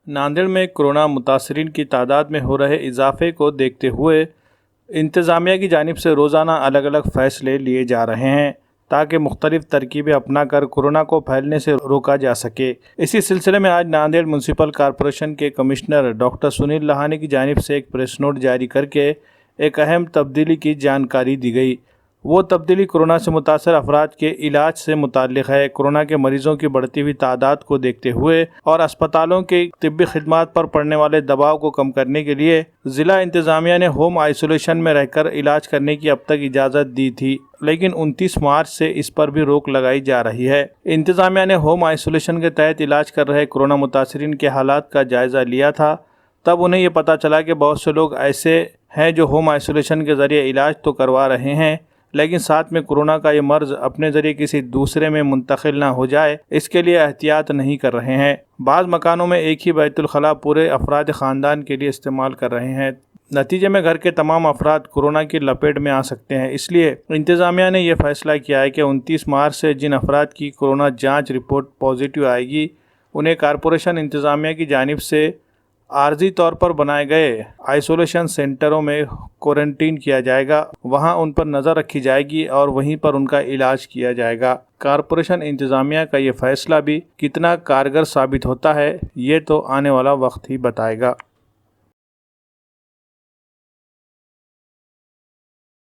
ناندیڑ میں کورونا متاثرین کی تعداد میں ہو رہے اضافے کو دیکھتے ہوئے انتظامیہ کی جانب سے روزانہ الگ الگ فیصلے لیے جا رہے ہیں تاکہ مختلف ترکیبیں اپنا کر کورونا کو پھیلنے سے روکا جا سکے۔ اسی سلسلے میں آج ناندیڑ میونسپل کارپوریشن کے کمشنر ڈاکٹر سنیل لہانی کی جانب سے ایک پریس نوٹ جاری کر کے ایک اہم تبدیلی کی جانکاری دی گئی۔ وہ تبدیلی کورونا سے متاثر افراد کے علاج سے متعلق ہے۔ کورونا کے مریضوں کی بڑھتی ہوئی تعداد کو دیکھتے ہوئے اور اسپتالوں کی طبی خدمات پر پڑنے والے دباؤ کو کم کرنے کے لیے ضلع انتظامیہ نے ہوم آئسولیشن میں رہ کر علاج کرنے کی اب تک اجازت دی تھی، لیکن 29 مارچ سے اس پر بھی روک لگائی جا رہی ہے۔ انتظامیہ نے ہوم آئسولیشن کے تحت علاج کر رہے کورونا متاثرین کے حالات کا جائزہ لیا تھا، تب انہیں یہ پتہ چلا کہ بہت سے لوگ ایسے ہیں جو ہوم آئسولیشن کے ذریعے علاج تو کروا رہے ہیں لیکن ساتھ میں کورونا کا یہ مرض اپنے ذریعے کسی دوسرے میں منتقل نہ ہو جائے، اس کے لیے احتیاط نہیں کر رہے ہیں۔ بعض مکانوں میں ایک ہی بیت الخلاء پورے افراد خاندان کے لیے استعمال کر رہے ہیں۔ نتیجے میں گھر کے تمام افراد کورونا کی لپیٹ میں آ سکتے ہیں۔ اس لیے انتظامیہ نے یہ فیصلہ کیا ہے کہ 29 مارچ سے جن افراد کی کورونا جانچ رپورٹ پازیٹیو آئے گی انہیں کارپوریشن انتظامیہ کی جانب سے عارضی طور پر بنائے گئے آئسولیشن سینٹروں میں کوارنٹین کیا جائے گا، وہاں ان پر نظر رکھی جائے گی اور وہیں پر ان کا علاج کیا جائے گا۔ کارپوریشن انتظامیہ کا یہ فیصلہ بھی کتنا کارگر ثابت ہوتا ہے یہ تو آنے والا وقت ہی بتائے گا۔